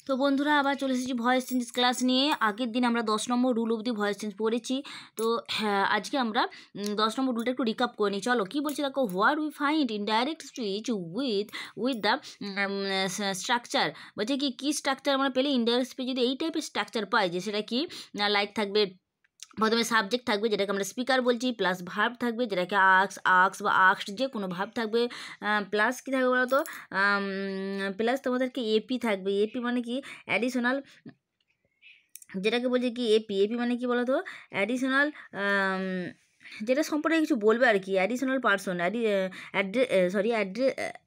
তো বন্ধুরা আবার চলে এসেছি ভয়েস চেঞ্জ ক্লাস নিয়ে। আগের দিন আমরা 10 নম্বর রুল অবধি ভয়েস চেঞ্জ পড়েছি। তো হ্যাঁ, আজকে আমরা 10 নম্বর রুলটা একটু রিকাপ করে নিই। চলো কী বলছি দেখো, where we find indirect speech with the structure. বলছে কি স্ট্রাকচার আমরা পেলে ইনডাইরেক্ট স্পিচ যদি এই টাইপের স্ট্রাকচার পাই, যে সেটা কি লাইক থাকবে, প্রথমে সাবজেক্ট থাকবে যেটাকে আমরা স্পিকার বলছি, প্লাস ভার্ব থাকবে যেটাকে আক্স বা আক্সড যে কোনো ভার্ব থাকবে, প্লাস কী থাকবে বলো তো, প্লাস তোমাদেরকে এপি থাকবে। এপি মানে কি অ্যাডিশনাল, যেটাকে বলছে কি এপি মানে কি বলো তো, অ্যাডিশনাল, যেটা সম্পর্কে কিছু বলবে আর কি, অ্যাডিশনাল পার্সন,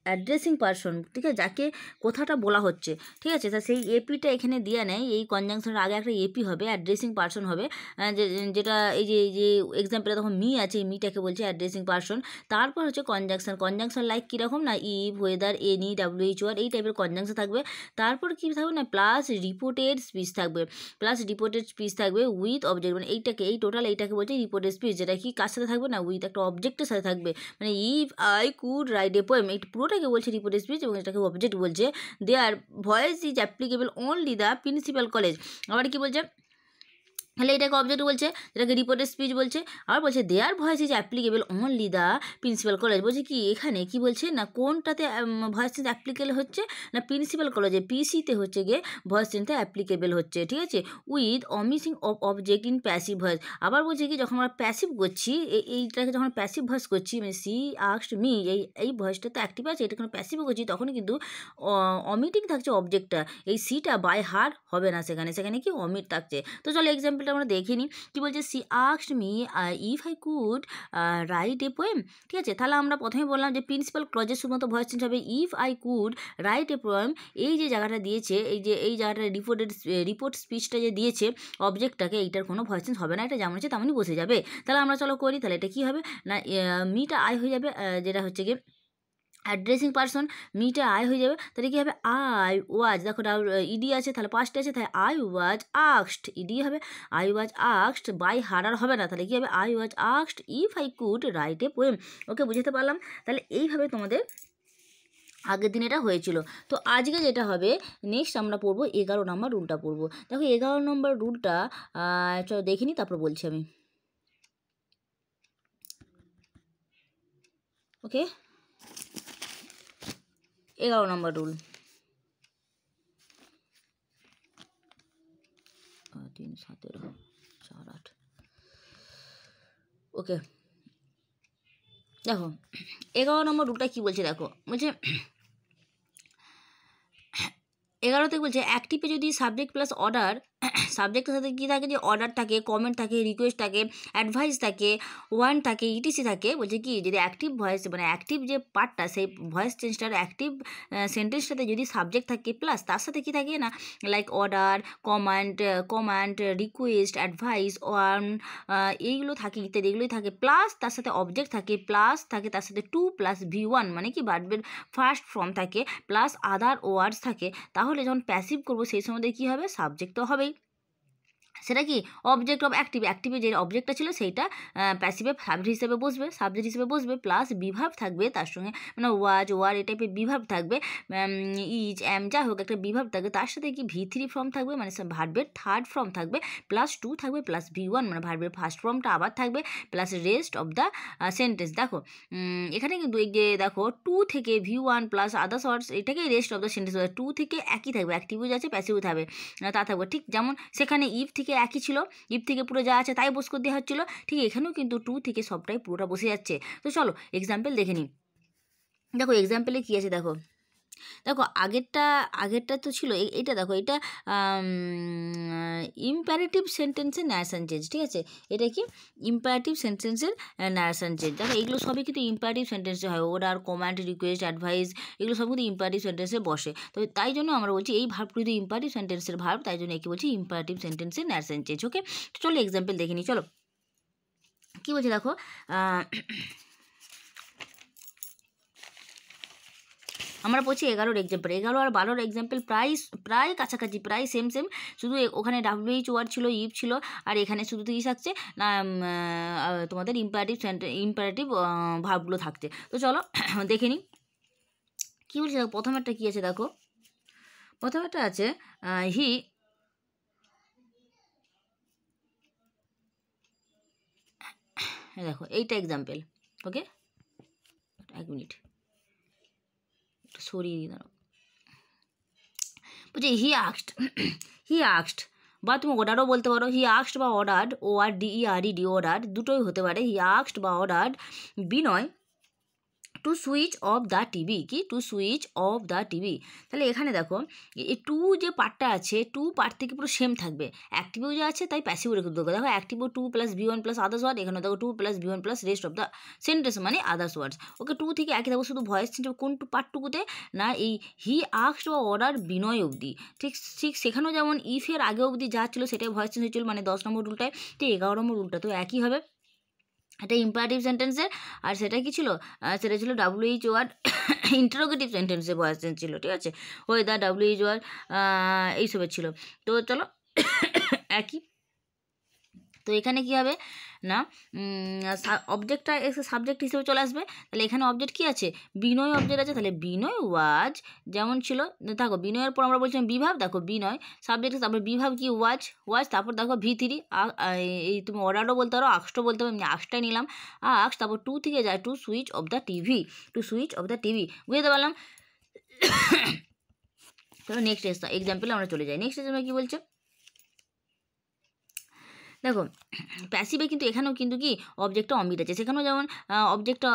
অ্যাড্রেসিং পার্সন, ঠিক আছে, যাকে কথাটা বলা হচ্ছে, ঠিক আছে। তা সেই এপিটা এখানে দিয়ে নেয়, এই কনজাংশনের আগে একটা এপি হবে, অ্যাড্রেসিং পার্সন হবে, যেটা এই যে এক্সাম্পলে তখন মি আছে, এই মিটাকে বলছে অ্যাড্রেসিং পার্সন। তারপর হচ্ছে কনজাংশন লাইক কীরকম না, ইভ, ওয়েদার, এনি, WH এই টাইপের কনজাংশন থাকবে। তারপর কী থাকবে না, প্লাস রিপোর্টেড স্পিচ থাকবে, উইথ অবজেক্ট, মানে এইটাকে বলছে রিপোর্টেড স্পিচ, যেটা কি কার সাথে থাকবে না, উইথ একটা অবজেক্টের সাথে থাকবে। মানে if I could write a poem, এই পুরোটাকে বলছে রিপোর্টেড স্পিচ এবং এটাকে অবজেক্ট বলছে। Their voice is applicable only the principal college. আবার কি বলছে, তাহলে এটাকে অবজেক্ট বলছে, যেটাকে রিপোর্টেড স্পিচ বলছে। আবার বলছে their voice is applicable only the principal college. বলছে কি এখানে কি বলছে না, কোনটাতে ভয়েস চেঞ্জ অ্যাপ্লিকেবল হচ্ছে না, প্রিন্সিপাল কলেজে, পিসিতে হচ্ছে গিয়ে ভয়েস চেঞ্জটা অ্যাপ্লিকেবল হচ্ছে, ঠিক আছে, with omission of object in passive voice. আবার বলছে কি যখন আমরা প্যাসিভ করছি, এইটাকে যখন প্যাসিভ ভয়েস করছি, মানে সি আস্কড মি, এই ভয়েসটা তো অ্যাক্টিভ আছে, এটা যখন প্যাসিভ করছি তখন কিন্তু অমিটিং থাকছে অবজেক্টটা, এই সিটা বাই হার্ড হবে না, সেখানে কি অমিট থাকছে। তো চলো এক্সাম্পলটা আমরা দেখে নিই। কী বলছে, she asked me if I could write a poem, ঠিক আছে। তাহলে আমরা প্রথমে বললাম যে প্রিন্সিপাল ক্লজের শুধুমাত্র ভয়েস চেঞ্জ হবে if I could write a poem. এই যে জায়গাটা দিয়েছে, এই জায়গাটা রিপোর্ট স্পিচটা যে দিয়েছে অবজেক্টটাকে, এইটার কোনো ভয়েস চেঞ্জ হবে না, এটা যেমন হচ্ছে তেমনই বসে যাবে। তাহলে আমরা চলো করি, তাহলে এটা কী হবে না, মিটা আই হয়ে যাবে, যেটা হচ্ছে গিয়ে অ্যাড্রেসিং পার্সন, মিটা আই হয়ে যাবে। তাহলে কী হবে, আই ওয়াজ, দেখো ইডি আছে, তাহলে পাস্টে আছে, তাহলে আই ওয়াজ আস্কড, ইডি হবে, I was asked by her, আর হবে না, তাহলে কী হবে, I was asked if I could write a poem. Okay, বুঝতে পারলাম। তাহলে এইভাবে তোমাদের আগের দিন এটা হয়েছিল। তো আজকে যেটা হবে, নেক্সট আমরা পড়বো 11 নম্বর রুলটা পড়বো। দেখো 11 নম্বর রুলটা চলো দেখে নিই, তারপর বলছি আমি। ওকে, 11 নম্বর রুল, 3, 17, 4, 8। ওকে, দেখো 11 নম্বর রুলটা কী বলছে, দেখো বলছে 11তে বলছে অ্যাক্টিভে যদি সাবজেক্ট প্লাস অর্ডার, সাবজেক্টের সাথে কী থাকে, যে অর্ডার থাকে, কমেন্ট থাকে, রিকোয়েস্ট থাকে, অ্যাডভাইস থাকে, ওয়ার্ন থাকে, ইটিসি থাকে। বলছে কি যদি অ্যাক্টিভ ভয়েস, মানে অ্যাক্টিভ যে পার্টটা, সেই ভয়েস চেঞ্জটার অ্যাক্টিভ সেন্টেন্সটাতে যদি সাবজেক্ট থাকে প্লাস তার সাথে কী থাকে না, like order, command, request, advice, warn, এইগুলো থাকে, ইত্যাদি এগুলোই থাকে, প্লাস তার সাথে অবজেক্ট থাকে, প্লাস থাকে তার সাথে টু প্লাস V1 মানে কি ভার্বের ফার্স্ট ফর্ম থাকে, প্লাস আদার ওয়ার্ডস থাকে। তাহলে যখন প্যাসিভ করবো সেই সময় কী হবে, সাবজেক্ট তো হবেই, সেটা কি অবজেক্ট অফ অ্যাক্টিভে যে অবজেক্টটা ছিল সেইটা প্যাসিভে সাবজেক্ট হিসেবে বসবে, প্লাস বিভার্ব থাকবে তার সঙ্গে, মানে ওয়াজ, ওয়ার এই টাইপের বিভার্ব থাকবে, ইজ, এম, যা হোক একটা বিভার্ব থাকবে, তার সাথে কি V3 ফর্ম থাকবে, মানে ভার্বের থার্ড ফর্ম থাকবে, প্লাস টু থাকবে, প্লাস V1 মানে ভার্বের ফার্স্ট ফর্মটা আবার থাকবে, plus rest of the sentence. দেখো এখানে কিন্তু এই যে দেখো টু থেকে V1 প্লাস আদার্স ওয়ার্ডস, এটাকে rest of the sentence, to থেকে একই থাকবে, অ্যাক্টিভও যাচ্ছে প্যাসিভও থাকবে, তা থাকবে, ঠিক যেমন সেখানে ইফ থেকে একই ছিল, ইফ থেকে পুরো যা আছে তাই বস করে দেওয়া হচ্ছিলো, ঠিক এখানেও কিন্তু টু থেকে সবটাই পুরোটা বসে যাচ্ছে। তো চলো এক্সাম্পল দেখে নিই। দেখো এক্সাম্পলে কী আছে, দেখো আগেরটা তো ছিল, এটা দেখো, এটা ইম্পারেটিভ সেন্টেন্সের ন্যারেশন চেঞ্জ, ঠিক আছে, এটা কি ইম্পারেটিভ সেন্টেন্সের ন্যারেশন চেঞ্জ। দেখো এইগুলো সবই কিন্তু ইম্পারেটিভ সেন্টেন্সে হয়, অর্ডার, কমান্ড, রিকোয়েস্ট, অ্যাডভাইস, এগুলো সব কিন্তু ইম্পারেটিভ সেন্টেন্সে বসে। তো তাই জন্য আমরা বলছি এই ভার্বগুলো যদি ইম্পারেটিভ সেন্টেন্সের ভার্ব, তাই জন্য একে বলছি ইম্পারেটিভ সেন্টেন্সের ন্যারেশন চেঞ্জ। ওকে, চলো এক্সাম্পল দেখে নিই। চলো কী বলছে দেখো, আমরা পড়ছি 11-র এক্সাম্পল, 11 আর 12-র এক্সাম্পল প্রায় কাছাকাছি, প্রায় সেম, শুধু ওখানে WH ওয়ার্ড ছিল, ইফ ছিল, আর এখানে শুধু কী থাকছে না, তোমাদের ইম্পারেটিভ ভার্বগুলো থাকছে। তো চলো দেখে নিই কী বলছে। দেখো প্রথমেরটা কী আছে, দেখো প্রথমেটা আছে হি, দেখো এইটা এক্সাম্পল, ওকে 1 মিনিট সরিয়ে দিই দাঁড়াও। বলছি হি আক্সড বা তুমি অর্ডারও বলতে পারো, হি আক্সড বা অর্ডার্ড, ORDERED অর্ডার দুটোই হতে পারে। হি আক্সড বা ordered Binoy to switch off the TV, কি to switch off the TV. তাহলে এখানে দেখো এই টু যে পার্টটা আছে, টু পার্ট থেকে পুরো সেম থাকবে, অ্যাক্টিভও যে আছে তাই প্যাসিভও রেখে দেবো। দেখো অ্যাক্টিভও 2 + V1 + আদার্স ওয়ার্ড, এখানে দেখো 2 + V1 + rest of the sentence মানে আদার্স ওয়ার্ডস। ওকে টু থেকে একই থাকবো, শুধু ভয়েস চেঞ্জ কোন পার্টটুকুতে না এই হি আক্সড বা অর্ডার বিনয় অবধি। ঠিক ঠিক সেখানেও যেমন ইফের আগে অবধি যা ছিল সেটাই ভয়েস চেঞ্জ হয়েছিল, মানে 10 নম্বর রুলটায়, ঠিক 11 নম্বর রুলটা তো একই হবে। এটা ইম্পারেটিভ সেন্টেন্সের, আর সেটা কি ছিল, সেটা ছিল WH ওয়ার্ড ইন্টারোগেটিভ সেন্টেন্সে ভয়েস চেঞ্জ ছিল, ঠিক আছে, ওই দা WH ওয়ার্ড এইসবের ছিল। তো চলো একই। তো এখানে কি হবে না অবজেক্টটা এসে সাবজেক্ট হিসেবে চলে আসবে। তাহলে এখানে অবজেক্ট কি আছে, বিনয় অবজেক্ট আছে। তাহলে বিনয় ওয়াজ যেমন ছিল, দেখো বিনয়ের পর আমরা বলছিলাম বিভাব, দেখো বিনয় সাবজেক্ট, তারপর বিভাব কি ওয়াজ, তারপর দেখো V3 এই তুমি অর্ডারও বলতে পারো, আক্সটাও বলতে পারো, আমি আক্সটাই নিলাম আক্স, তারপর টু থেকে যায় to switch off the TV, to switch off the TV, বুঝতে পারলাম। চলো নেক্সট এক্সাম্পলে আমরা চলে যাই। নেক্সট এক্সাম্পল কী বলছে দেখো, প্যাসিভে কিন্তু এখানেও কিন্তু কি অবজেক্টটা অমিট আছে, সেখানেও যেমন অবজেক্টটা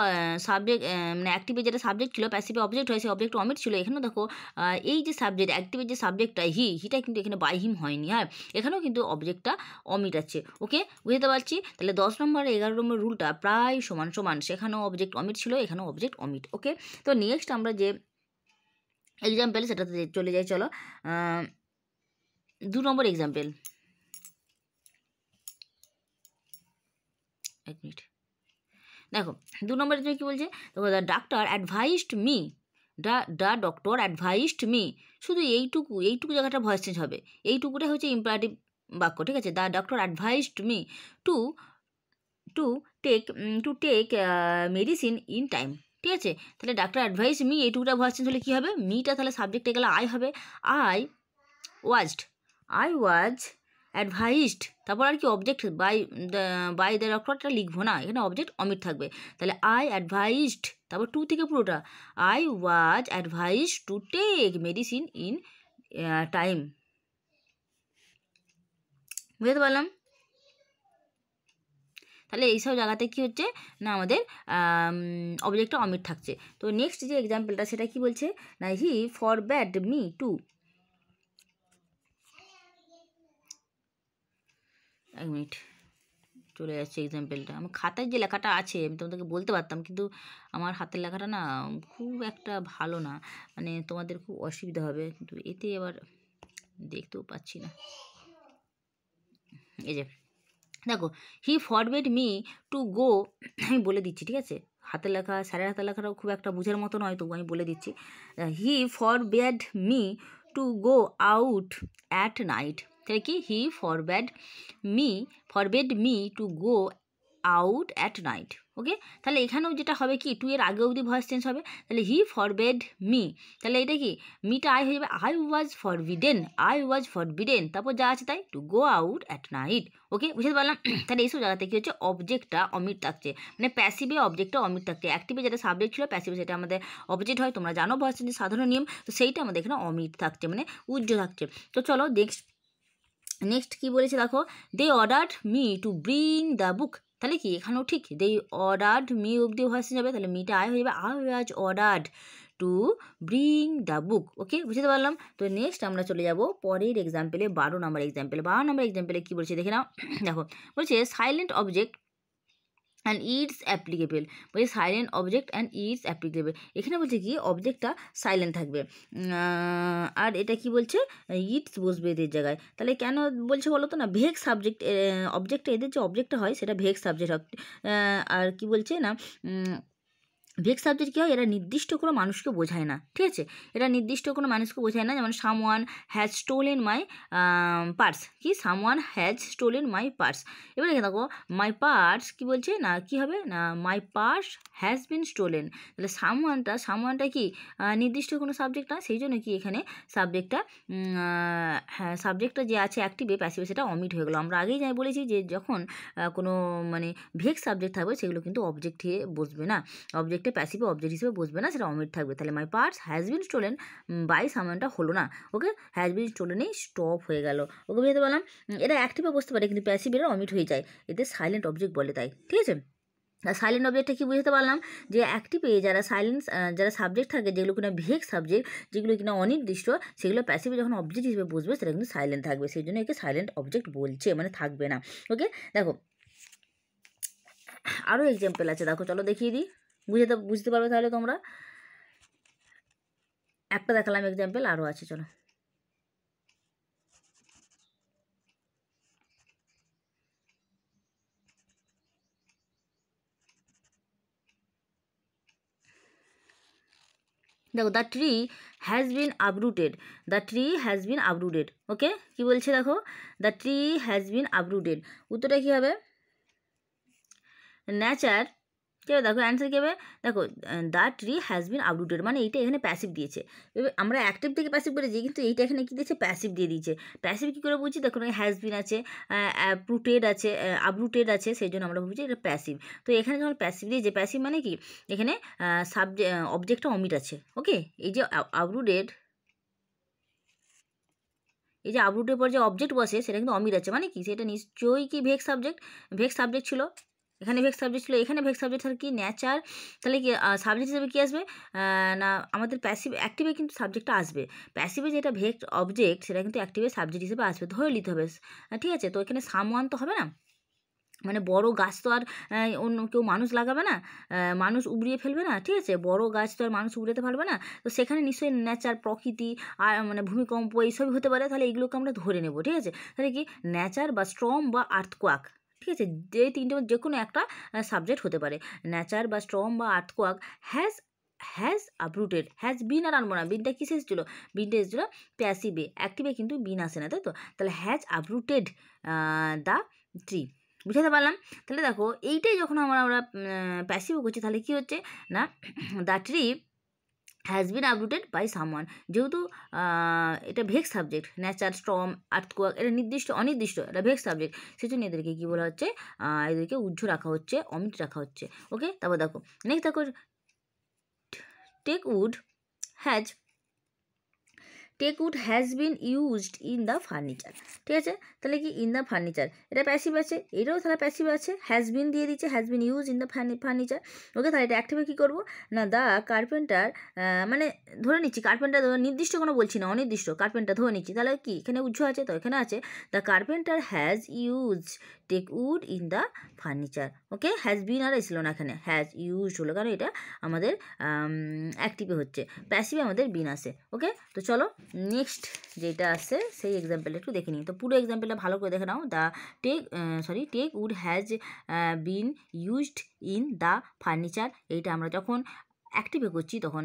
সাবজেক্ট মানে অ্যাক্টিভে যেটা সাবজেক্ট ছিল প্যাসিভে অবজেক্ট হয়, সেই অবজেক্ট অমিট ছিল। এখানেও দেখো এই যে সাবজেক্ট অ্যাক্টিভের যে সাবজেক্টটা হিটা কিন্তু এখানে বাই হিম হয়নি, হ্যাঁ এখানেও কিন্তু অবজেক্টটা অমিট আছে। ওকে বুঝতে পারছি। তাহলে 10 নম্বর 11 নম্বর রুলটা প্রায় সমান সমান, সেখানেও অবজেক্ট অমিট ছিল, এখানেও অবজেক্ট অমিট। ওকে তো নেক্সট আমরা যে এক্সাম্পল সেটাতে চলে যাই, চলো 2 নম্বর এক্সাম্পল, 1 মিনিট। দেখো 2 নম্বরে তুমি কী বলছে, দেখো the doctor advised me, the doctor advised me, শুধু এইটুকু জায়গাটা ভয়েস চেঞ্জ হবে, এইটুকুটা হচ্ছে ইম্পারেটিভ বাক্য, ঠিক আছে। The doctor advised me to to take medicine in time, ঠিক আছে। তাহলে ডাক্তার অ্যাডভাইস মি, এইটুকুটা ভয়েস চেঞ্জ হলে কী হবে, মিটা তাহলে সাবজেক্টে গেলে আই হবে, আই ওয়াজ অ্যাডভাইসড, তারপর আর কি অবজেক্ট বাই দ্য ডক্টরটা লিখবো না, এখানে অবজেক্ট অমিট থাকবে। তাহলে আই অ্যাডভাইসড, তারপর টু থেকে পুরোটা, I was advised to take medicine in time, বুঝতে পারলাম। তাহলে এইসব জায়গাতে কী হচ্ছে না আমাদের অবজেক্টটা অমিট থাকছে। তো নেক্সট যে এক্সাম্পলটা সেটা কি বলছে না হি ফরব্যাড মি টু, 1 মিনিট চলে যাচ্ছে এক্সাম্পলটা, আমার খাতায় যে লেখাটা আছে আমি তোমাদেরকে বলতে পারতাম, কিন্তু আমার হাতের লেখাটা না খুব একটা ভালো না, মানে তোমাদের খুব অসুবিধা হবে, কিন্তু এতে এবার দেখতেও পাচ্ছি না। এই যে দেখো হি ফরবেড মি টু গো, আমি বলে দিচ্ছি ঠিক আছে, হাতের লেখা স্যারের হাতের লেখাটাও খুব একটা বুঝার মতো নয়, তবু আমি বলে দিচ্ছি। He forbade me to go out at night, তাহলে কি he forbade me to go out at night. Okay তাহলে এখানেও যেটা হবে কি টু এর আগে অবধি ভয়েস চেঞ্জ হবে, তাহলে হি ফরবেড মি, তাহলে এটা কি মিটা আই হয়ে যাবে আই ওয়াজ ফরবিডেন, তারপর যা আছে তাই to go out at night. Okay বুঝতে পারলাম। তাহলে এইসব জায়গাতে কী হচ্ছে অবজেক্টটা অমিট থাকছে, মানে প্যাসিভে অবজেক্টটা অমিট থাকছে, অ্যাক্টিভে যেটা সাবজেক্ট ছিল প্যাসিভে সেটা আমাদের অপোজিট হয়, তোমরা জানো ভয়েস চেঞ্জের সাধারণ নিয়ম, তো সেইটা আমাদের এখানে অমিট থাকছে মানে উজ্জ্ব থাকছে। তো চলো নেক্সট কী বলেছে দেখো, they ordered me to bring the book, তাহলে কি এখানেও ঠিক দে অর্ডার্ড মি অবধি ভয়েস যাবে, তাহলে মিটা আই হয়ে যাবে I was ordered to bring the book. Okay বুঝতে পারলাম। তো নেক্সট আমরা চলে যাব পরের এক্সাম্পলে 12 নম্বর এক্সাম্পলে কী বলছে দেখে নাও। দেখো বলছে silent object and it's applicable, বলছে silent object and it's applicable, এখানে বলছে কি অবজেক্টটা সাইলেন্ট থাকবে, আর এটা কি বলছে ইটস বসবে এদের জায়গায়, তাহলে কেন বলছে বলো তো না ভেগ সাবজেক্ট, অবজেক্টটা এদের যে অবজেক্টটা হয় সেটা ভেগ সাবজেক্ট হয়, আর কি বলছে না ভেগ সাবজেক্ট কী হয়, এরা নির্দিষ্ট কোনো মানুষকে বোঝায় না, ঠিক আছে, এরা নির্দিষ্ট কোনো মানুষকে বোঝায় না। যেমন someone has stolen my purse, কি someone has stolen my purse. এবার দেখে দেখো মাই পার্স কী বলছে, না কী হবে, না my purse has been stolen. তাহলে সামওয়ানটা কি নির্দিষ্ট কোনো সাবজেক্ট না, সেই জন্য কি এখানে সাবজেক্টটা হ্যাঁ সাবজেক্টটা যে আছে অ্যাক্টিভে প্যাসিভে সেটা অমিট হয়ে গেলো। আমরা আগেই বলেছি যে যখন কোনো মানে ভেগ সাবজেক্ট থাকবে সেগুলো কিন্তু অবজেক্ট হয়ে বসবে না, অবজেক্টে প্যাসিভে অবজেক্ট হিসেবে বসবে না, সেটা অমিট থাকবে। তাহলে my purse has been stolen by সামওয়ানটা হলো না, ওকে, হ্যাজ বিন স্টোলেনেই স্টপ হয়ে গেল, ওকে বুঝতে পারলাম। এটা অ্যাক্টিভে বসতে পারে কিন্তু প্যাসিভ এরা অমিট হয়ে যায়, এতে সাইলেন্ট অবজেক্ট বলে, তাই ঠিক আছে। সাইলেন্ট অবজেক্টটা কী বুঝতে পারলাম, যে অ্যাক্টিভে যারা যারা সাবজেক্ট থাকে যেগুলো কিনা ভেগ সাবজেক্ট, যেগুলো কিনা অনির্দিষ্ট, সেগুলো প্যাসিভে যখন অবজেক্ট হিসেবে বসবে সেটা কিন্তু সাইলেন্ট থাকবে, সেই জন্য একে সাইলেন্ট অবজেক্ট বলছে, মানে থাকবে না, ওকে। দেখো আরও এক্সাম্পল আছে, দেখো চলো দেখিয়ে দিই, বুঝতে পারবে তাহলে তোমরা। একটা দেখালাম এক্সাম্পল, আরও আছে, চলো। দেখো the tree has been uprooted, the tree has been uprooted, okay, কী বলছে দেখো, the tree has been uprooted, উত্তরটা কী হবে, নেচার, কী হবে দেখো অ্যান্সার কী হবে, দেখো the tree has been uprooted, মানে এইটা এখানে প্যাসিভ দিয়েছে, এবার আমরা অ্যাক্টিভ থেকে প্যাসিভ করেছি, কিন্তু এইটা এখানে কী দিয়েছে, প্যাসিভ দিয়ে দিয়েছে। প্যাসিভ কী করে বুঝছি, দেখো হ্যাজ বিন আছে, অ্যাপ্রুটেড আছে, আপরুটেড আছে, সেই জন্য আমরা বুঝছি এটা প্যাসিভ। তো এখানে যখন প্যাসিভ দিয়েছে, প্যাসিভ মানে কি, এখানে অবজেক্টটা অমিট আছে, ওকে, এই যে আপরুটেড, এই যে আপরুটের পর যে অবজেক্ট বসে সেটা কিন্তু অমিট আছে, মানে কি সেটা নিশ্চয়ই কি ভেগ সাবজেক্ট ছিল, এখানে ভেগ সাবজেক্ট ছিল, এখানে ভেগ সাবজেক্ট আর কি নেচার, তাহলে কি সাবজেক্ট হিসেবে কী আসবে, না আমাদের প্যাসিভ অ্যাক্টিভে কিন্তু সাবজেক্টটা আসবে, প্যাসিভে যেটা ভেগ অবজেক্ট সেটা কিন্তু অ্যাক্টিভে সাবজেক্ট হিসেবে আসবে, ধরে নিতে হবে, ঠিক আছে। তো এখানে সামওয়ান তো হবে না, মানে বড় গাছ তো আর অন্য কেউ মানুষ লাগাবে না, মানুষ উবড়িয়ে ফেলবে না, ঠিক আছে, বড় গাছ তো আর মানুষ উবড়াতে পারবে না, তো সেখানে নিশ্চয়ই নেচার, প্রকৃতি আর মানে ভূমিকম্প এইসবই হতে পারে, তাহলে এইগুলোকে আমরা ধরে নেব, ঠিক আছে। তাহলে কি নেচার বা স্ট্রম বা আর্থকোয়াক, ঠিক আছে, যে তিনটে যে কোনো একটা সাবজেক্ট হতে পারে, নেচার বা স্ট্রম বা earthquake has uprooted, has been আর আনবো না, বিনটা কিসে এসেছিলো, বিনটা এসেছিলো প্যাসিভে, অ্যাক্টিভে কিন্তু বিন আসে না, তাই তো, তাহলে হ্যাজ আপরুটেড দ্য ট্রি, বুঝাতে পারলাম। তাহলে দেখো এইটাই যখন আমরা প্যাসিভ করছি তাহলে কী হচ্ছে না, the tree has been uprooted by someone, যেহেতু এটা vague subject, nature, storm, earthquake, এটা নির্দিষ্ট অনির্দিষ্ট, এটা ভেগ সাবজেক্ট, সেই জন্য এদেরকে কী বলা হচ্ছে, এদেরকে উজ্জ্ব রাখা হচ্ছে, অমিট রাখা হচ্ছে, ওকে। তারপর দেখো নেক্সট দেখো teak wood has, teak wood has been used in the furniture, ঠিক আছে, তাহলে কি ইন দ্য ফার্নিচার, এটা প্যাসিভ আছে, এটাও তাহলে প্যাসিভ আছে, হ্যাজ বিন দিয়ে দিচ্ছে, has been use in the furniture, okay. তাহলে এটা অ্যাক্টিভে কী করবো, না দ্য কার্পেন্টার, মানে ধরে নিচ্ছি কার্পেন্টার, নির্দিষ্ট কোনো বলছি না, অনির্দিষ্ট, কার্পেন্টার ধরে নিচ্ছি, তাহলে কি এখানে উজ্জ্ব আছে, তো এখানে আছে the carpenter has use teak wood in the furniture, okay, has been আর এসলো না, এখানে হ্যাজ ইউজড হলো, কারণ এটা আমাদের অ্যাক্টিভে হচ্ছে, প্যাসিভে আমাদের বিন আসে, ওকে। তো চলো নেক্সট যেটা আসছে সেই এক্সাম্পলটা একটু দেখে নিই, তো পুরো এক্সাম্পলটা ভালো করে দেখে নাও, the teak wood has been used in the furniture, এইটা আমরা যখন অ্যাক্টিভে করছি তখন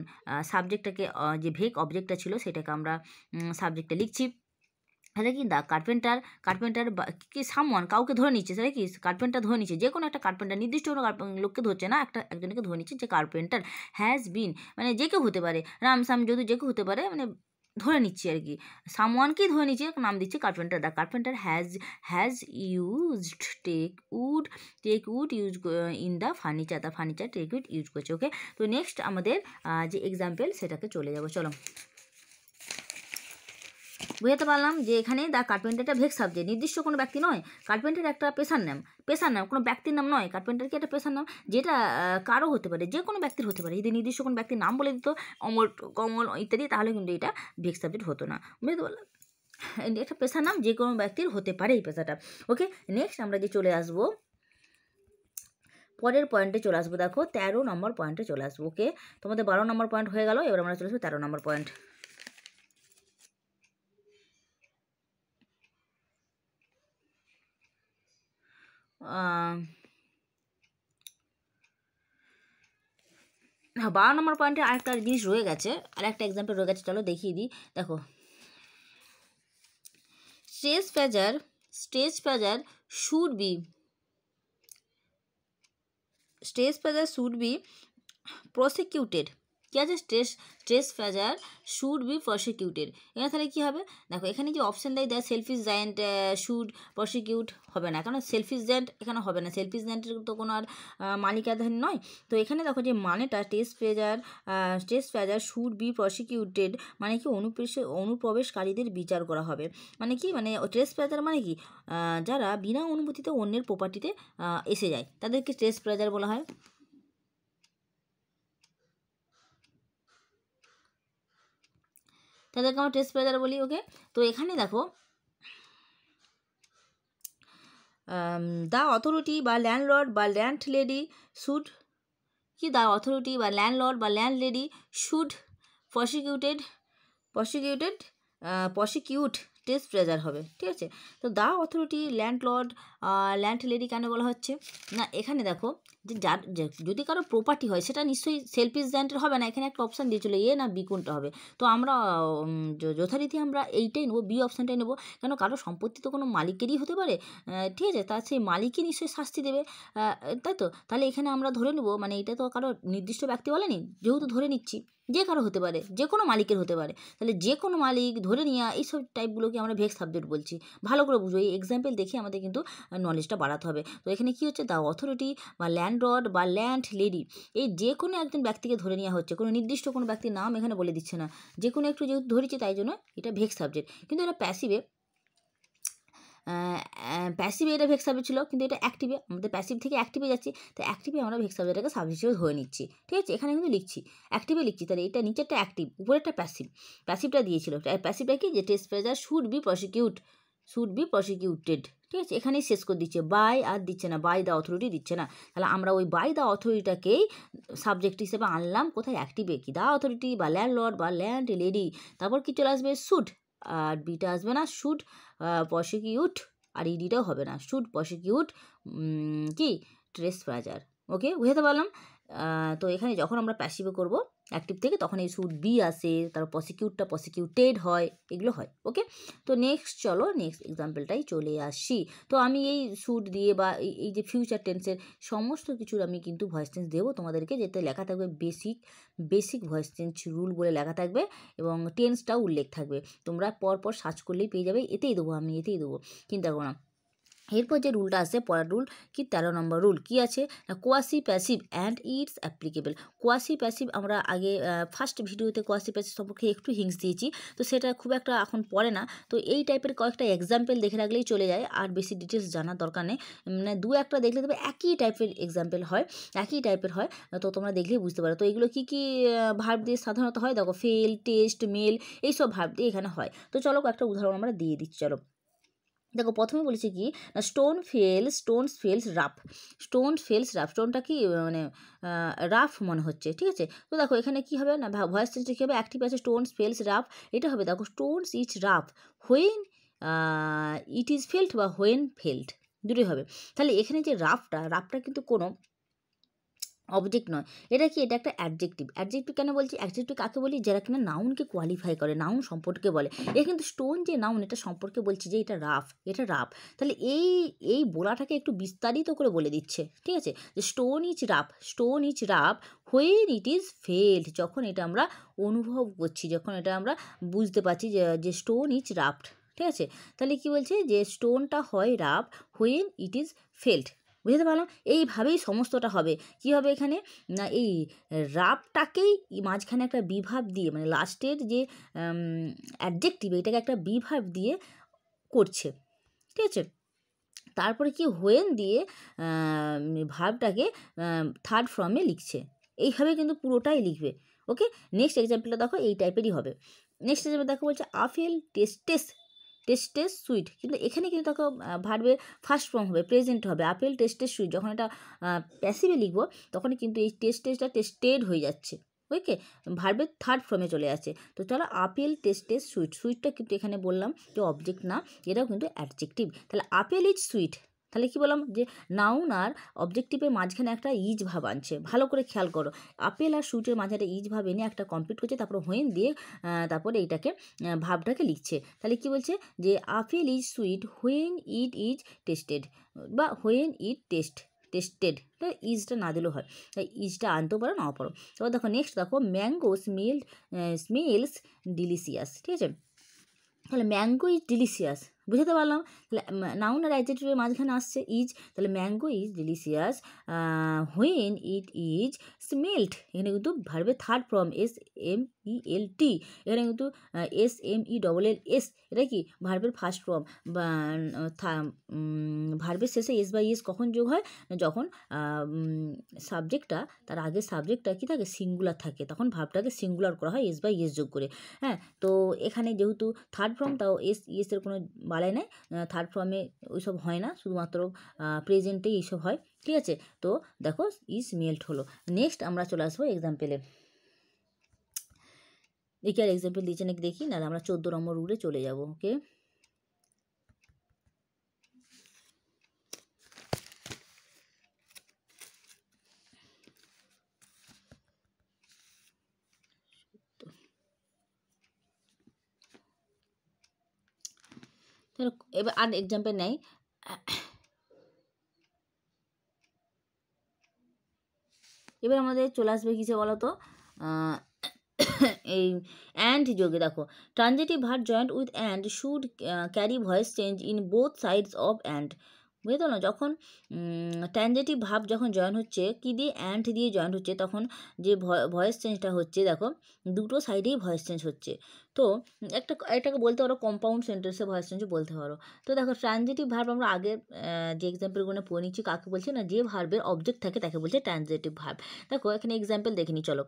সাবজেক্টটাকে, যে ভেগ অবজেক্টটা ছিল সেটাকে আমরা সাবজেক্টে লিখছি, তাহলে কি দ্য কার্পেন্টার বা কি সামওয়ান কাউকে ধরে নিচ্ছে, সেটা কি কার্পেন্টার ধরে নিচ্ছে, যে কোনো একটা কার্পেন্টার, নির্দিষ্ট কোনো লোককে ধরছে না, একজনকে ধরে নিচ্ছে যে কার্পেন্টার হ্যাজ বিন, মানে যে কেউ হতে পারে, রাম সাম যদি যে কেউ হতে পারে, মানে ধরে নিচ্ছি আর কি, সামওয়ানকেই ধরে নিচ্ছে, নাম দিচ্ছে carpenter, the carpenter has used teak wood use in the furniture, the furniture teak wood use করছে, ওকে। তো নেক্সট আমাদের যে এক্সাম্পল সেটাকে চলে যাবো, চলো। বুঝতে পারলাম যে এখানে দ্য কার্পেন্টারটা ভেগ সাবজেক্ট, নির্দিষ্ট কোনো ব্যক্তি নয়, কার্পেন্টার একটা পেশার নাম কোনো ব্যক্তির নাম নয়, কার্পেন্টার কি একটা পেশার নাম, যেটা কারো হতে পারে, যে কোনো ব্যক্তির হতে পারে, যদি নির্দিষ্ট কোনো ব্যক্তির নাম বলে দিত অমর, কমল ইত্যাদি, তাহলে কিন্তু এটা ভেগ সাবজেক্ট হতো না, বুঝতে পারলাম, একটা পেশার নাম যে কোনো ব্যক্তির হতে পারে এই পেশাটা, ওকে। নেক্সট আমরা যে চলে আসবো পরের পয়েন্টে চলে আসবো, দেখো 13 নম্বর পয়েন্টে চলে আসবো, ওকে। তোমাদের 12 নম্বর পয়েন্ট হয়ে গেল, এবার আমরা চলে আসবো 13 নম্বর পয়েন্ট। হ্যাঁ 12 নম্বর পয়েন্টে আরেকটা জিনিস রয়ে গেছে, আরেকটা এক্সাম্পল রয়ে গেছে, চলো দেখিয়ে দিই। দেখো stage phaser should be prosecuted. কী আছে? Stress phaser should be prosecuted. এখানে তাহলে কী হবে? দেখো এখানে যে অপশান দেয় সেলফিশ জায়েন্ট শুড প্রসিকিউট হবে না, কারণ সেলফিশ জায়েন্ট এখানে হবে না, সেলফিশ জায়েন্টের তো কোনো আর মালিকাধীন নয়। তো এখানে দেখো যে মানেটা stress phaser should be prosecuted মানে কি অনুপ্রবেশকারীদের বিচার করা হবে। মানে কি, মানে স্ট্রেস ফেজার মানে কি, যারা বিনা অনুমতিতে অন্যের প্রপার্টিতে এসে যায় তাদেরকে স্ট্রেস ফেজার বলা হয়। তাদেরকে আমরা স্ট্রেস ফেজার বলি। ওকে, তো এখানে দেখো দ্য অথরিটি বা ল্যান্ডলর্ড বা ল্যান্ডলেডি শুড দ্য অথরিটি বা ল্যান্ডলর্ড বা landlady should prosecute stress phasor হবে। ঠিক আছে, তো দ্য অথরিটি ল্যান্ডলেডি কেন বলা হচ্ছে না? এখানে দেখো যে যদি কারো প্রপার্টি হয় সেটা নিশ্চয়ই সেলফিশ জায়েন্টের হবে না, এখানে একটা অপশান দিয়েছিল এ না বি কোনটা হবে। তো আমরা যথারীতি আমরা এইটাই নেবো, বি অপশানটাই নেবো। কেন? কারো সম্পত্তি তো কোনো মালিকেরই হতে পারে, ঠিক আছে, তার সেই মালিকই নিশ্চয়ই শাস্তি দেবে, তাই তো। তাহলে এখানে আমরা ধরে নেবো, মানে এটা তো কারো নির্দিষ্ট ব্যক্তি বলেনি, যেহেতু ধরে নিচ্ছি যে কারো হতে পারে, যে কোনো মালিকের হতে পারে, তাহলে যে কোনো মালিক ধরে নেওয়া এইসব টাইপগুলোকে আমরা ভেক্স সাবজেক্ট বলছি। ভালো করে বুঝো, এই এক্সাম্পল দেখে আমাদের কিন্তু নলেজটা বাড়াতে হবে। তো এখানে কী হচ্ছে? দ্য অথরিটি বা ল্যান্ডলর্ড বা ল্যান্ডলেডি, এই যে কোনো একজন ব্যক্তিকে ধরে নেওয়া হচ্ছে, কোনো নির্দিষ্ট কোনো ব্যক্তির নাম এখানে বলে দিচ্ছে না, যে কোনো একটু যেহেতু ধরেছি তাই জন্য এটা ভেক্স সাবজেক্ট। কিন্তু এটা প্যাসিভে এটা ভেক্স সাবজেক্ট ছিল, কিন্তু এটা অ্যাক্টিভে, আমাদের প্যাসিভ থেকে অ্যাক্টিভে যাচ্ছি, তো অ্যাক্টিভে আমরা ভেক্স সাবজেক্টটাকে সাবজেক্ট হিসেবে ধরে নিচ্ছি। ঠিক আছে, এখানে কিন্তু লিখছি অ্যাক্টিভে লিখছি, তাহলে এটা নিচেরটা অ্যাক্টিভ, উপরেরটা প্যাসিভটা দিয়েছিল। প্যাসিভটা কি? যে stress phaser should be prosecuted. ঠিক আছে, এখানেই শেষ করে দিচ্ছে, বাই আর দিচ্ছে না, বাই দ্য অথরিটি দিচ্ছে না। তাহলে আমরা ওই বাই দ্য অথরিটিটাকেই সাবজেক্ট হিসেবে আনলাম কোথায়? অ্যাক্টিভে। কি? দ্য অথরিটি বা ল্যান্ডলর্ড বা ল্যান্ডলেডি, তারপর কি চলে আসবে? শুড, আর বিটা আসবে না, শুড প্রসিকিউট, আর ইডিটাও হবে না, শুড প্রসিকিউট কি স্ট্রেস ফেজার। ওকে, বুঝতে পারলাম। তো এখানে যখন আমরা প্যাসিভে করব অ্যাক্টিভ থেকে, তখন এই শুড বি আসে, তারপর প্রসিকিউটেড হয়, এগুলো হয়। ওকে, তো চলো নেক্সট এক্সাম্পলটাই চলে আসি। তো আমি এই শুড দিয়ে বা এই যে ফিউচার টেন্সের সমস্ত কিছুর আমি কিন্তু ভয়েস টেন্স দেবো তোমাদেরকে, যেতে লেখা থাকবে বেসিক ভয়েস টেন্স রুল বলে লেখা থাকবে, এবং টেন্সটাও উল্লেখ থাকবে। তোমরা পরপর সার্চ করলেই পেয়ে যাবে, এতেই দেবো, চিন্তা করো না। এরপর যে রুলটা আছে, পরের রুল কি? 13 নম্বর রুল কি আছে? Quasi passive and it's applicable. Quasi passive আমরা আগে ফার্স্ট ভিডিওতে কোয়াসি প্যাসিভ সম্পর্কে একটু হিংস দিয়েছি, তো সেটা খুব একটা এখন পড়ে না। তো এই টাইপের কয়েকটা এক্সাম্পল দেখে রাখলেই চলে যায়, আর বেশি ডিটেলস জানার দরকার নেই। মানে দু একটা দেখলে তবে একই টাইপের এক্সাম্পল হয়, তো তোমরা দেখলেই বুঝতে পারো। তো এগুলো কী ভার্ব দিয়ে সাধারণত হয়? দেখো ফেল, টেস্ট, মেল, এইসব ভার্ব দিয়ে এখানে হয়। তো চলো একটা উদাহরণ আমরা দিয়ে দিচ্ছি। চলো দেখো, প্রথমে বলেছে কি না, স্টোনস ফেলস রাফ। স্টোনটা কি মানে রাফ মনে হচ্ছে। ঠিক আছে, তো দেখো এখানে কি হবে না, ভয়েস চেঞ্জটা কী হবে? অ্যাক্টিভ আছে স্টোনস ফেলস রাফ, এটা হবে দেখো Stones is rough when it is felt বা হোয়েন ফেল্ট, দুটোই হবে। তাহলে এখানে যে রাফটা কিন্তু কোনো অবজেক্ট নয়, এটা কি? এটা একটা অ্যাডজেক্টিভ কেন বলছি? অ্যাডজেক্টিভ কাকে বলি? যারা কিনা নাউনকে কোয়ালিফাই করে, নাউন সম্পর্কে বলে। এটা কিন্তু স্টোন যে নাউন, এটা সম্পর্কে বলছি যে এটা রাফ। তাহলে এই বলাটাকে একটু বিস্তারিত করে বলে দিচ্ছে। ঠিক আছে, যে stone is rough when it is felt, যখন এটা আমরা অনুভব করছি, যখন এটা আমরা বুঝতে পারছি যে স্টোন ইজ রাফড। ঠিক আছে, তাহলে কি বলছে? যে স্টোনটা হয় rough when it is felt. বুঝতে পারলাম? এইভাবেই সমস্তটা হবে। কী হবে এখানে না, এই রাফটাকেই মাঝখানে একটা বিভাব দিয়ে, মানে লাস্টের যে অ্যাডজেক্টিভ, এটাকে একটা বিভাব দিয়ে করছে। ঠিক আছে, তারপরে কি হোয়েন দিয়ে ভার্বটাকে থার্ড ফর্মে লিখছে। এইভাবে কিন্তু পুরোটাই লিখবে। ওকে, নেক্সট এক্সাম্পলটা দেখো, এই টাইপেরই হবে। নেক্সট এক্সাম্পল দেখো, বলছে আপেল টেস্টেস সুইট, কিন্তু এখানে কিন্তু দেখো ভার্বের ফার্স্ট ফর্ম হবে, প্রেজেন্ট হবে, আপেল টেস্টেস সুইট। যখন এটা প্যাসিভে লিখবো তখন কিন্তু এই টেস্টটা টেস্টেড হয়ে যাচ্ছে। ওকে, ভার্বের থার্ড ফর্মে চলে আসছে। তো চলো, আপেল টেস্টেস সুইটটা কিন্তু এখানে বললাম যে অবজেক্ট না, এটাও কিন্তু অ্যাডজেক্টিভ। তাহলে আপেল ইজ সুইট, তাহলে কি বললাম যে নাউন আর অবজেক্টিভের মাঝখানে একটা ইজ ভাব আনছে, ভালো করে খেয়াল করো। আপেল আর সুইটের মাঝে একটা ইজ ভাব এনে একটা কমপ্লিট করছে, তারপর হোয়েন দিয়ে তারপরে এইটাকে ভাবটাকে লিখছে। তাহলে কি বলছে যে apple is sweet when it is tasted, বা হোয়েন ইট টেস্টেড, ইজটা না দিলেও হয়, তাই ইজটা আনতেও পারো নাও পারো। এবার দেখো নেক্সট দেখো ম্যাঙ্গো স্মেলস ডিলিশিয়াস, ঠিক আছে। তাহলে ম্যাঙ্গো ইজ ডিলিশিয়াস, বুঝতে পারলাম। তাহলে নাউন আর অ্যাডজেক্টিভের মাঝখানে আসছে ইজ, তাহলে mango is delicious when it is smelled. এখানে কিন্তু ভার্বের থার্ড ফর্ম SMELT, এখানে কিন্তু SMELLS, এটা কি ভার্বের ফার্স্ট ফর্ম। বা ভার্বের শেষে এস বাই এস কখন যোগ হয়, যখন সাবজেক্টটা, তার আগের সাবজেক্টটা কি থাকে, সিঙ্গুলার থাকে, তখন ভার্বটাকে সিঙ্গুলার করা হয় এস বাই এস যোগ করে। হ্যাঁ, তো এখানে যেহেতু থার্ড ফর্ম, তাও এসের কোনো বালাই নেই, থার্ড ফর্মে ওইসব হয় না, শুধুমাত্র প্রেজেন্টেই এইসব হয়, ঠিক আছে। তো দেখো ইজ মেল্ট হলো। নেক্সট আমরা চলে আসবো এক্সাম্পেলে। দেখি আর এক্সাম্পল দিচ্ছে নাকি দেখি, নাহলে আমরা 14 নম্বর রুলে চলে যাব। ওকে, এবার আর এক্সাম্পল নেই। এবার আমাদের চলে আসবে কিসে বলো তো, এই অ্যান্ড যোগে। দেখো transitive verb joint with and should carry voice change in both sides of and, বুঝতে না। যখন ট্রানজিটিভ ভার্ব যখন জয়েন হচ্ছে কী দিয়ে, অ্যান্ড দিয়ে জয়েন হচ্ছে, তখন যে ভয়েস চেঞ্জটা হচ্ছে, দেখো দুটো সাইডেই ভয়েস চেঞ্জ হচ্ছে। তো এটাকে বলতে পারো কম্পাউন্ড সেন্টেন্সে ভয়েস চেঞ্জ বলতে পারো। তো দেখো ট্রানজিটিভ ভার্ব আমরা আগে যে এক্সাম্পলগুলো পড়ে নিচ্ছি, কাকে বলছে না, যে ভার্বের অবজেক্ট থাকে তাকে বলছে ট্রানজিটিভ ভার্ব। দেখো এখানে এক্সাম্পল দেখে নিই, চলো।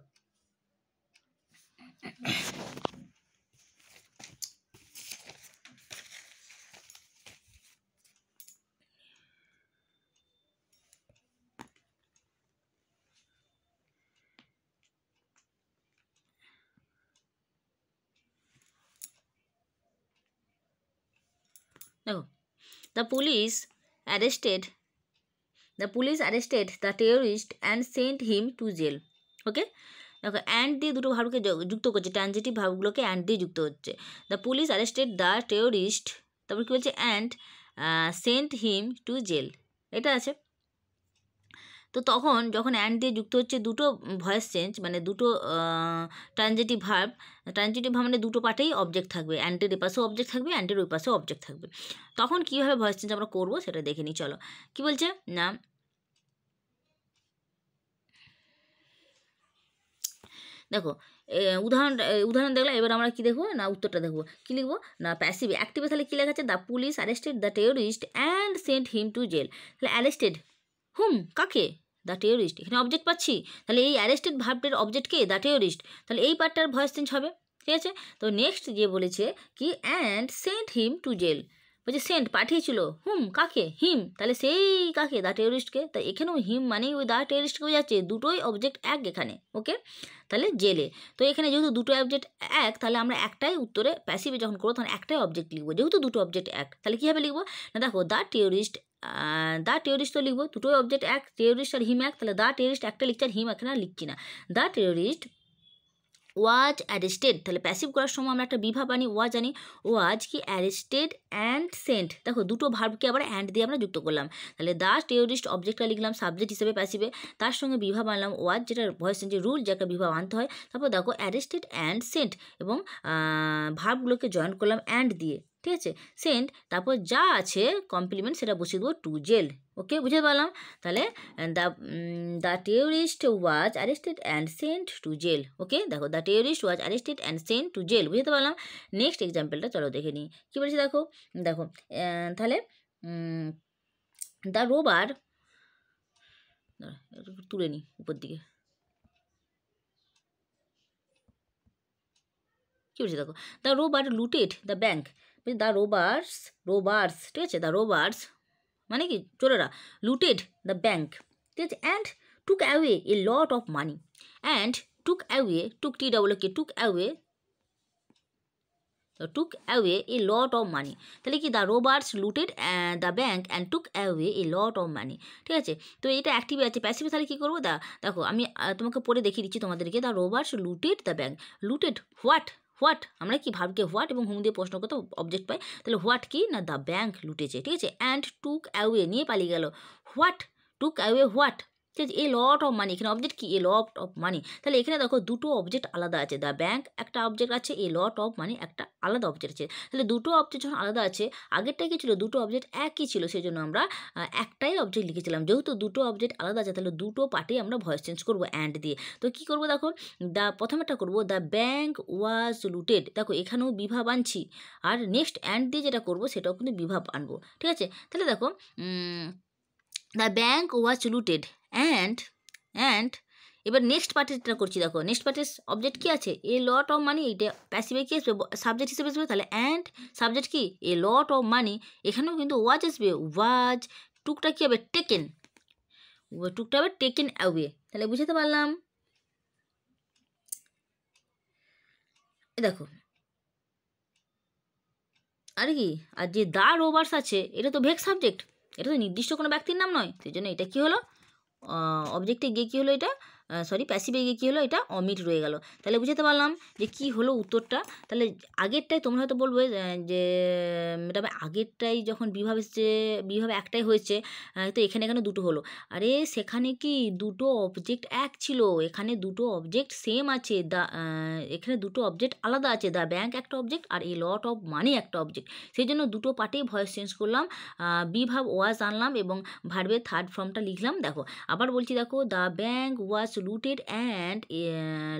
দেখো the police arrested the terrorist and sent him to jail. ওকে, দেখো অ্যান্ড দিয়ে দুটো ভার্বকে যুক্ত করছে, ট্রানজিটিভ ভার্বগুলোকে অ্যান্ড দিয়ে যুক্ত হচ্ছে। The police arrested the terrorist, তারপর কী বলছে, and sent him to jail, এটা আছে। তো তখন যখন অ্যান্ড দিয়ে যুক্ত হচ্ছে দুটো ভয়েস চেঞ্জ, মানে দুটো ট্রানজিটিভ ভার্ব মানে দুটো পার্টেই অবজেক্ট থাকবে, অ্যান্ডের এ পাশেও অবজেক্ট থাকবে, অ্যান্ডের ওই পাশেও অবজেক্ট থাকবে। তখন কীভাবে ভয়েস চেঞ্জ আমরা করবো সেটা দেখে নিই, চলো। কী বলছে না, দেখো উদাহরণ দেখলাম, এবার আমরা কি দেখবো না, উত্তরটা দেখবো। কী লিখবো না, প্যাসিভে। অ্যাক্টিভে তাহলে কী লেখা আছে, the police arrested the terrorist and sent him to jail. তাহলে অ্যারেস্টেড হুম, কাকে, দ্য টেরোরিস্ট, এখানে অবজেক্ট পাচ্ছি, তাহলে এই অ্যারেস্টেড ভার্বটির অবজেক্ট কে, দ্য টেরোরিস্ট, তাহলে এই পার্টটার ভয়েস চেঞ্জ হবে, ঠিক আছে। তো নেক্সট যে বলেছে কি, and sent him to jail, বলছে সেন্ট পাঠিয়েছিল, হুম কাকে, হিম, তাহলে সেই কাকে, দ্য টেরোরিস্টকে, তাই এখানেও হিম মানেই ওই দ্য টেরোরিস্টকে বোঝাচ্ছে, দুটোই অবজেক্ট এক এখানে। ওকে, তাহলে জেলে। তো এখানে যেহেতু দুটো অবজেক্ট এক, তাহলে আমরা একটাই উত্তরে প্যাসিভে যখন করবো তখন একটাই অবজেক্ট লিখবো, যেহেতু দুটো অবজেক্ট এক, তাহলে কীভাবে লিখবো না, দেখো দ্য টেরোরিস্ট তো লিখবো, দুটোই অবজেক্ট এক, টেরোরিস্ট আর হিম এক, তাহলে দ্য টেরোরিস্ট একটা লিখছে আর হিম এখানে আর লিখছি না। দ্য টেরোরিস্ট ওয়াজ অ্যারেস্টেড, তাহলে প্যাসিভ করার সময় আমরা একটা বিভাব আনি, ওয়াজ আনি, ওয়াজ কি অ্যারেস্টেড অ্যান্ড সেন্ট, দেখো দুটো ভার্বকে আবার অ্যান্ড দিয়ে আমরা যুক্ত করলাম, তাহলে দ্য টেরোরিস্ট অবজেক্টটা লিখলাম সাবজেক্ট হিসেবে প্যাসিভে, তার সঙ্গে বিভাব আনলাম ওয়াজ, যেটা ভয়েস চেঞ্জের রুল, যে একটা বিভাব আনতে হয়। তারপর দেখো অ্যারেস্টেড অ্যান্ড সেন্ট, এবং ভার্বগুলোকে জয়েন করলাম অ্যান্ড দিয়ে, ঠিক আছে, সেন্ট, তারপর যা আছে কমপ্লিমেন্ট সেটা বসিয়ে দেবো, টু জেল। ওকে, বুঝতে পারলাম। তাহলে the terrorist was arrested and sent to jail. Okay, দেখো the terrorist was arrested and sent to jail, বুঝতে পারলাম। নেক্সট এক্সাম্পলটা চলো দেখে নিই, কী বলছি দেখো। দেখো তাহলে দ্য রোবার, তুলে নিই উপর দিকে, কী বলছি দেখো, the robber looted the bank, the robbers, ঠিক আছে, দ্য রোবার্স মানে কি চোরেরা, লুটেড দ্য ব্যাঙ্ক, ঠিক আছে, and took away A lot of money, and took away, took T double K, took away, took away A lot of মানি। তাহলে কি the robbers looted the bank and took away A lot of মানি। ঠিক আছে, তো এটা অ্যাক্টিভে আছে। প্যাসিভে তাহলে কী করবো? দেখো আমি তোমাকে পড়ে দেখিয়ে দিচ্ছি তোমাদেরকে। The robbers looted the bank. Looted what আমরা কি ভাবকে হোয়াট এবং হুম দিয়ে প্রশ্ন করতে অবজেক্ট পাই। তাহলে হোয়াট কি না দ্য ব্যাঙ্ক লুটেছে। ঠিক আছে, অ্যান্ড টুক অ্যাওয়ে নিয়ে পালিয়ে গেল। What took away what. ঠিক আছে, এ লট অফ মানি, এখানে অবজেক্ট কি এ লট অফ মানি। তাহলে এখানে দেখো দুটো অবজেক্ট আলাদা আছে। দ্য ব্যাঙ্ক একটা অবজেক্ট আছে, এ লট অফ মানি একটা আলাদা অবজেক্ট আছে। তাহলে দুটো অবজেক্ট যখন আলাদা আছে, আগেরটা কি ছিল দুটো অবজেক্ট একই ছিল, সেই জন্য আমরা একটাই অবজেক্ট লিখেছিলাম। যেহেতু দুটো অবজেক্ট আলাদা আছে তাহলে দুটো পার্টে আমরা ভয়েস চেঞ্জ করবো অ্যান্ড দিয়ে। তো কী করবো দেখো, প্রথমেরটা করবো দ্য ব্যাঙ্ক ওয়াজ লুটেড। দেখো এখানেও বিভাব আনছি, আর নেক্সট অ্যান্ড দিয়ে যেটা করবো সেটাও কিন্তু বিভাব আনবো। ঠিক আছে, তাহলে দেখো the bank was looted and এবার নেক্সট পার্টে যেটা করছি দেখো, নেক্সট পার্টের অবজেক্ট কী আছে এ লট অফ মানি। এইটা প্যাসিভে কী আসবে সাবজেক্ট হিসেবে আসবে। তাহলে অ্যান্ড সাবজেক্ট কি এ লট অফ মানি, এখানেও কিন্তু ওয়াজ আসবে। ওয়াজ টুকটা কী হবে টেকেন, টুকটা হবে টেকেন অ্যাওয়ে। তাহলে বুঝতে পারলাম। দেখো আর কি, আর যে দ্য রোবার্স আছে এটা তো ভেগ সাবজেক্ট, এটা তো নির্দিষ্ট কোনো ব্যক্তির নাম নয়। সেই জন্য এটা কী হলো অবজেক্টে গিয়ে কী হলো এটা প্যাসিভে গিয়ে কী হলো এটা অমিট রয়ে গেল। তাহলে বুঝতে পারলাম যে কী হলো উত্তরটা। তাহলে আগেরটাই তোমরা হয়তো বলবে যে ম্যাডাম আগেরটাই যখন বিভাব এসছে বিভাব একটাই হয়েছে, তো এখানে দুটো হলো। আরে সেখানে কি দুটো অবজেক্ট এক ছিল, এখানে দুটো অবজেক্ট সেম আছে। এখানে দুটো অবজেক্ট আলাদা আছে। দ্য ব্যাঙ্ক একটা অবজেক্ট আর এ লট অফ মানি একটা অবজেক্ট। সেই জন্য দুটো পার্টেই ভয়েস চেঞ্জ করলাম, বিভাব ওয়াজ আনলাম এবং ভার্বের থার্ড ফর্মটা লিখলাম। দেখো আবার বলছি, দেখো the bank was looted and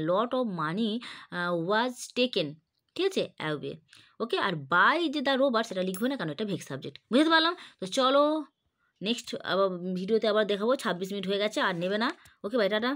lot of money was taken. ঠিক আছে অ্যাওয়ে। ওকে, আর বাই যে দ্য রোবার সেটা লিখবো না, কারণ এটা ভেগ সাবজেক্ট। বুঝতে পারলাম। তো চলো নেক্সট আবার ভিডিওতে আবার দেখাবো। 26 মিনিট হয়ে গেছে, আর নেবে না। Okay bye, tata.